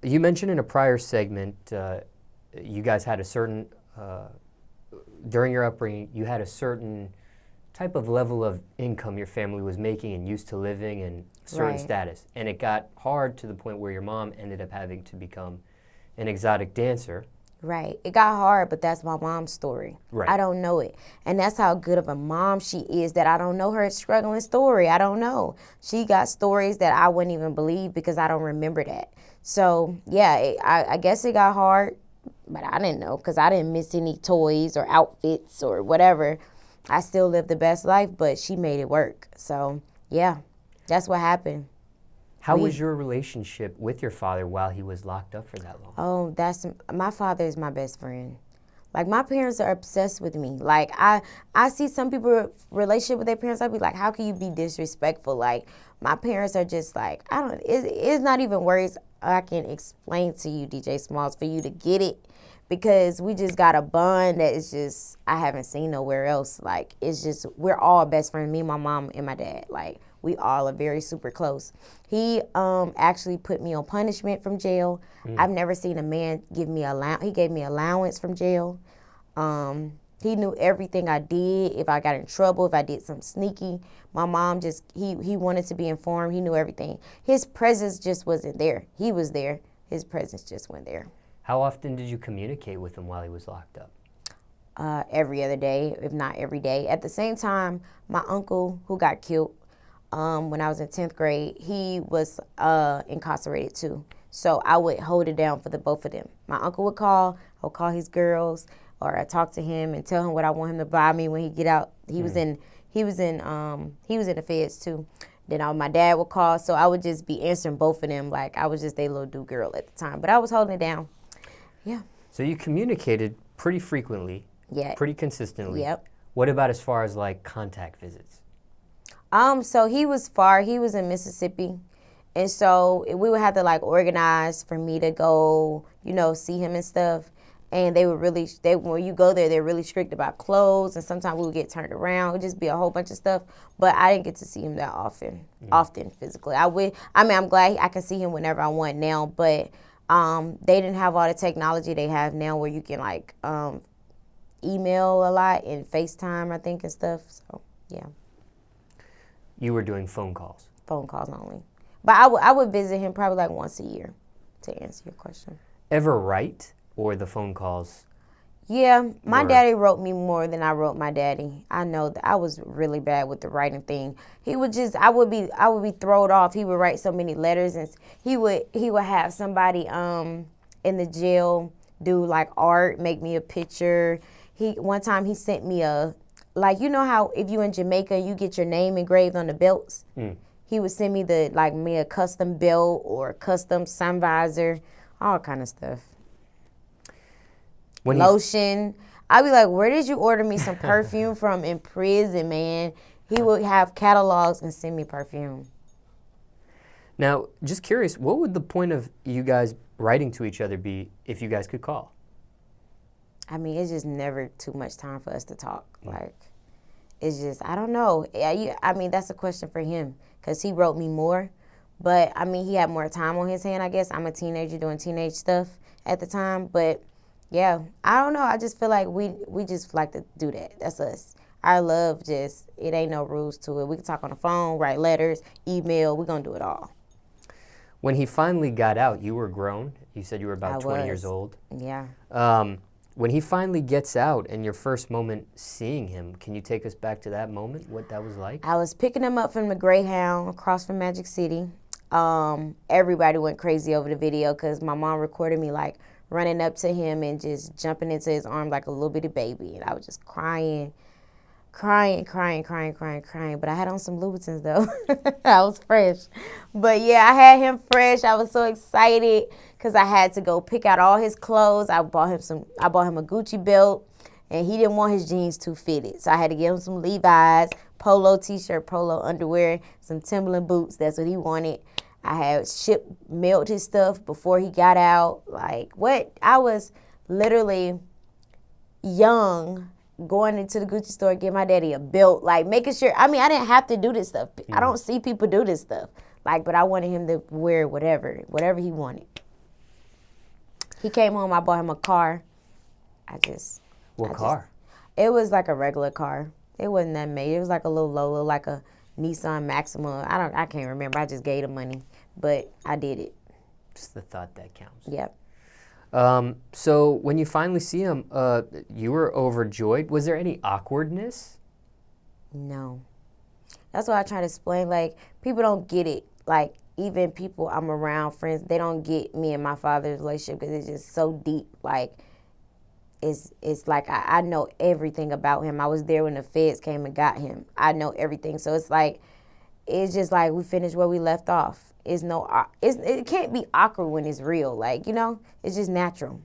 You mentioned in a prior segment, you guys had a certain, during your upbringing, you had a certain type of level of income your family was making and used to living and certain Right. status. And it got hard to the point where your mom ended up having to become an exotic dancer. Right. It got hard, but that's my mom's story. Right. I don't know it. And that's how good of a mom she is, that I don't know her struggling story. I don't know. She got stories that I wouldn't even believe because I don't remember that. So, yeah, I guess it got hard, but I didn't know because I didn't miss any toys or outfits or whatever. I still lived the best life, but she made it work. So, yeah, that's what happened. How was your relationship with your father while he was locked up for that long? Oh, my father is my best friend. Like, my parents are obsessed with me. Like, I see some people relationship with their parents, I'd be like, how can you be disrespectful? Like, my parents are just like, it's not even words I can explain to you, DJ Smallz, for you to get it. Because we just got a bond that is just, I haven't seen nowhere else. Like, it's just, we're all best friends, me, my mom, and my dad. Like, we all are very super close. He actually put me on punishment from jail. I've never seen a man give me he gave me allowance from jail. He knew everything I did. If I got in trouble, if I did something sneaky, my mom just, he wanted to be informed. He knew everything. His presence just wasn't there. He was there. His presence just went there. How often did you communicate with him while he was locked up? Every other day, if not every day. At the same time, my uncle, who got killed when I was in 10th grade, he was incarcerated too. So I would hold it down for the both of them. My uncle would call, I would call his girls, or I talk to him and tell him what I want him to buy me when he get out. He was in the feds too. Then my dad would call, so I would just be answering both of them like I was just their little do girl at the time. But I was holding it down. Yeah. So you communicated pretty frequently, Yeah. pretty consistently. Yep. What about as far as like contact visits? So he was far. He was in Mississippi. And so we would have to like organize for me to go, see him and stuff. And when you go there, they're really strict about clothes. And sometimes we would get turned around. It would just be a whole bunch of stuff. But I didn't get to see him that often physically. I'm glad I can see him whenever I want now. But they didn't have all the technology they have now where you can like email a lot and FaceTime, I think, and stuff. So, yeah. You were doing phone calls? Phone calls only. But I would visit him probably like once a year, to answer your question. Ever write, or the phone calls? Yeah, my daddy wrote me more than I wrote my daddy. I know that I was really bad with the writing thing. I would be thrown off. He would write so many letters, and he would have somebody in the jail do like art, make me a picture. One time he sent me like, you know how if you in Jamaica you get your name engraved on the belts? He would send me me a custom belt or a custom sun visor, all kind of stuff. Lotion. I'd be like, where did you order me some perfume from in prison, man? He would have catalogs and send me perfume. Now, just curious, what would the point of you guys writing to each other be if you guys could call? I mean, it's just never too much time for us to talk. Like, it's just, I don't know. I mean, that's a question for him because he wrote me more. But, I mean, he had more time on his hand, I guess. I'm a teenager doing teenage stuff at the time. But, yeah, I don't know. I just feel like we just like to do that. That's us. Our love it ain't no rules to it. We can talk on the phone, write letters, email. We're going to do it all. When he finally got out, you were grown. You said you were about 20 years old. Yeah. When he finally gets out and your first moment seeing him, can you take us back to that moment, what that was like? I was picking him up from the Greyhound across from Magic City. Everybody went crazy over the video because my mom recorded me like running up to him and just jumping into his arms like a little bitty baby. And I was just crying. But I had on some Louboutins though. I was fresh. But yeah, I had him fresh. I was so excited because I had to go pick out all his clothes. I bought him a Gucci belt, and he didn't want his jeans too fitted. So I had to get him some Levi's, polo t-shirt, polo underwear, some Timberland boots. That's what he wanted. I had mailed his stuff before he got out. Like, what? I was literally young, going into the Gucci store, get my daddy a belt, like making sure, I mean, I didn't have to do this stuff. I don't see people do this stuff. Like, but I wanted him to wear whatever he wanted. He came home, I bought him a car. What car? It was like a regular car. It wasn't that made. It was like a little Lola, like a Nissan Maxima. I can't remember. I just gave the money, but I did it. It's the thought that counts. Yep. So when you finally see him, you were overjoyed. Was there any awkwardness? No. That's what I try to explain. Like, people don't get it. Like, even people I'm around, friends, they don't get me and my father's relationship because it's just so deep. Like, it's like I know everything about him. I was there when the feds came and got him. I know everything. So it's like, it's just like we finished where we left off. It can't be awkward when it's real. Like, it's just natural.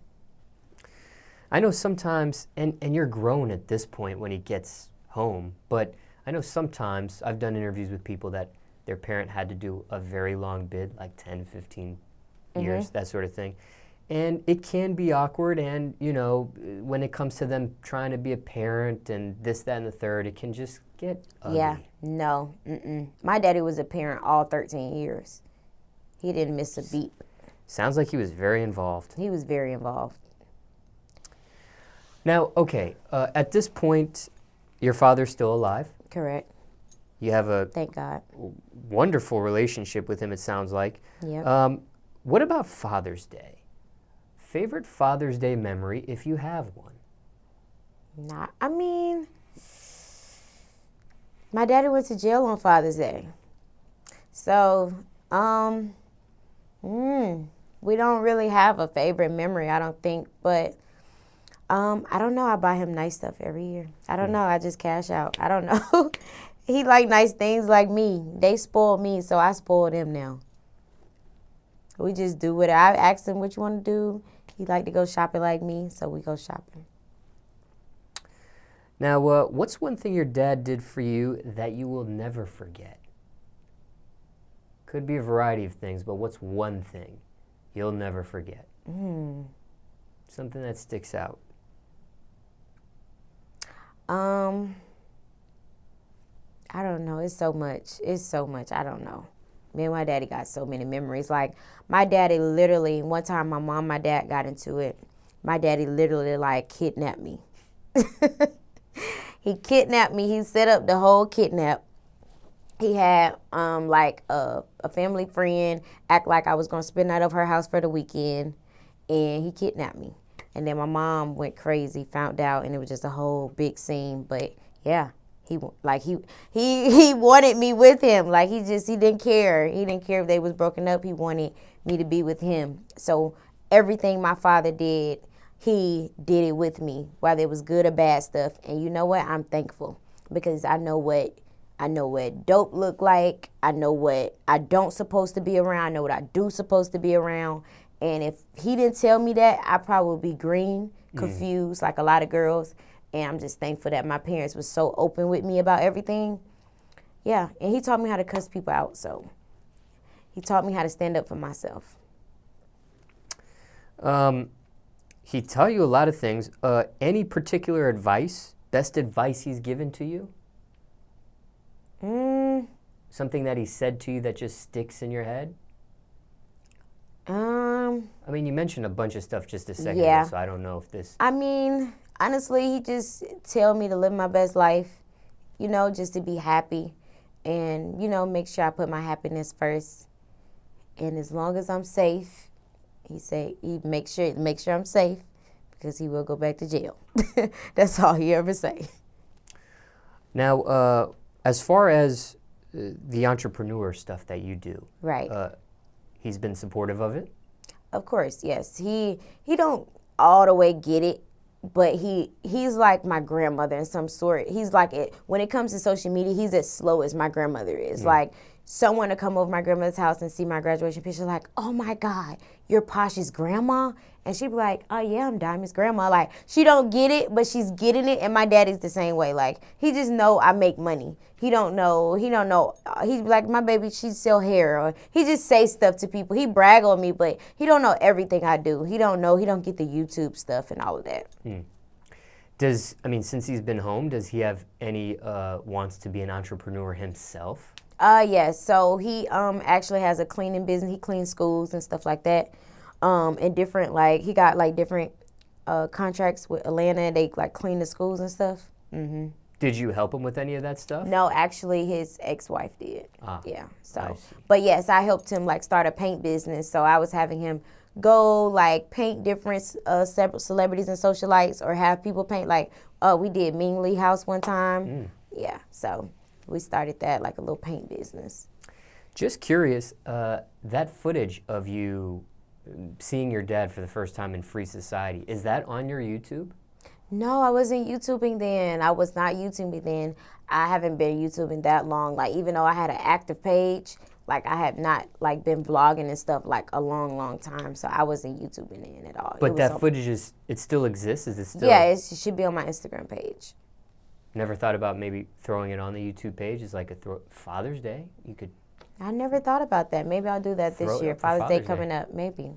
I know sometimes, and you're grown at this point when he gets home, but I know sometimes I've done interviews with people that their parent had to do a very long bid, like 10, 15 years, that sort of thing. And it can be awkward, and, when it comes to them trying to be a parent and this, that, and the third, it can just get ugly. Yeah, no, My daddy was a parent all 13 years. He didn't miss a beat. Sounds like he was very involved. He was very involved. Now, okay, at this point, your father's still alive. Correct. You have a Thank God. wonderful relationship with him, it sounds like. Yep. What about Father's Day? Favorite Father's Day memory, if you have one? My daddy went to jail on Father's Day. So, we don't really have a favorite memory, I don't think. But, I don't know. I buy him nice stuff every year. I don't know. I just cash out. I don't know. He like nice things like me. They spoiled me, so I spoiled him now. We just do what I asked him what you want to do. He like to go shopping like me, so we go shopping. Now, what's one thing your dad did for you that you will never forget? Could be a variety of things, but what's one thing you'll never forget? Something that sticks out. I don't know. It's so much. I don't know. Me and my daddy got so many memories. Like, my daddy literally, one time my mom and my dad got into it. My daddy literally, kidnapped me. He kidnapped me. He set up the whole kidnap. He had, a family friend act like I was going to spend the night over her house for the weekend. And he kidnapped me. And then my mom went crazy, found out, and it was just a whole big scene. But, yeah. He wanted me with him. Like, he didn't care. He didn't care if they was broken up. He wanted me to be with him. So everything my father did, he did it with me, whether it was good or bad stuff. And you know what? I'm thankful because I know what dope look like. I know what I don't supposed to be around. I know what I do supposed to be around. And if he didn't tell me that, I probably would be green, confused, like a lot of girls. And I'm just thankful that my parents were so open with me about everything. Yeah, and he taught me how to cuss people out, so he taught me how to stand up for myself. He taught you a lot of things. Any particular advice, best advice he's given to you? Something that he said to you that just sticks in your head? You mentioned a bunch of stuff just a second ago, so I don't know if this... Honestly, he just tell me to live my best life, just to be happy and, make sure I put my happiness first. And as long as I'm safe, he make sure I'm safe because he will go back to jail. That's all he ever say. Now, as far as the entrepreneur stuff that you do, right? He's been supportive of it? Of course, yes. He don't all the way get it. But he's like my grandmother in some sort. He's like it when it comes to social media. He's as slow as my grandmother is. Like, someone to come over my grandmother's house and see my graduation picture, like, oh my God, you're Posh's grandma, and she'd be like, oh yeah, I'm Diamond's grandma. Like, she don't get it, but she's getting it. And my daddy's the same way. Like, he just know I make money. He don't know. He's like, my baby, she sell hair, or he just say stuff to people. He brag on me, but he don't know everything I do. He don't get the YouTube stuff and all of that. Since he's been home, does he have any wants to be an entrepreneur himself? Yes. So he actually has a cleaning business. He cleans schools and stuff like that. And different, like, he got like different contracts with Atlanta. They like clean the schools and stuff. Mm-hmm. Did you help him with any of that stuff? No, actually, his ex-wife did. Yeah. I So, see. but yes, I helped him like start a paint business. So I was having him go like paint different several celebrities and socialites, or have people paint. Like, we did Ming Lee House one time. Yeah. So we started that, like a little paint business. Just curious, that footage of you seeing your dad for the first time in Free Society, is that on your YouTube? No, I wasn't YouTubing then. I was not YouTubing then. I haven't been YouTubing that long. Like, even though I had an active page, like, I have not like been vlogging and stuff like a long, long time. So I wasn't YouTubing then at all. But that footage it still exists? Is it still? Yeah, it should be on my Instagram page. Never thought about maybe throwing it on the YouTube page as like a Father's Day? You could. I never thought about that. Maybe I'll do that this year. Father's Day coming up, maybe.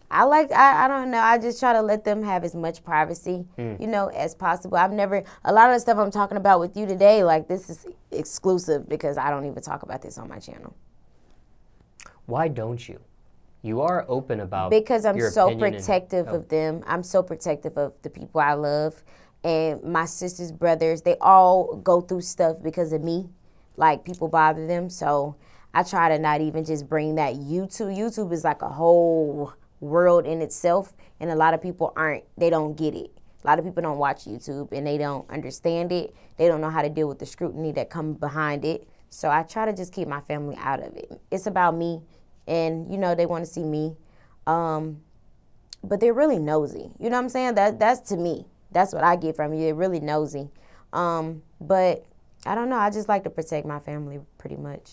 I don't know. I just try to let them have as much privacy, you know, as possible. A lot of the stuff I'm talking about with you today, like, this is exclusive because I don't even talk about this on my channel. Why don't you? You are open about because I'm your so opinion protective of them. I'm so protective of the people I love. And my sisters, brothers, they all go through stuff because of me. Like, people bother them. So I try to not even just bring that YouTube. YouTube is like a whole world in itself, and a lot of people they don't get it. A lot of people don't watch YouTube and they don't understand it. They don't know how to deal with the scrutiny that comes behind it. So I try to just keep my family out of it. It's about me, and you know, they want to see me, but they're really nosy. You know what I'm saying? That's to me. That's what I get from you. They're really nosy. But I don't know. I just like to protect my family pretty much.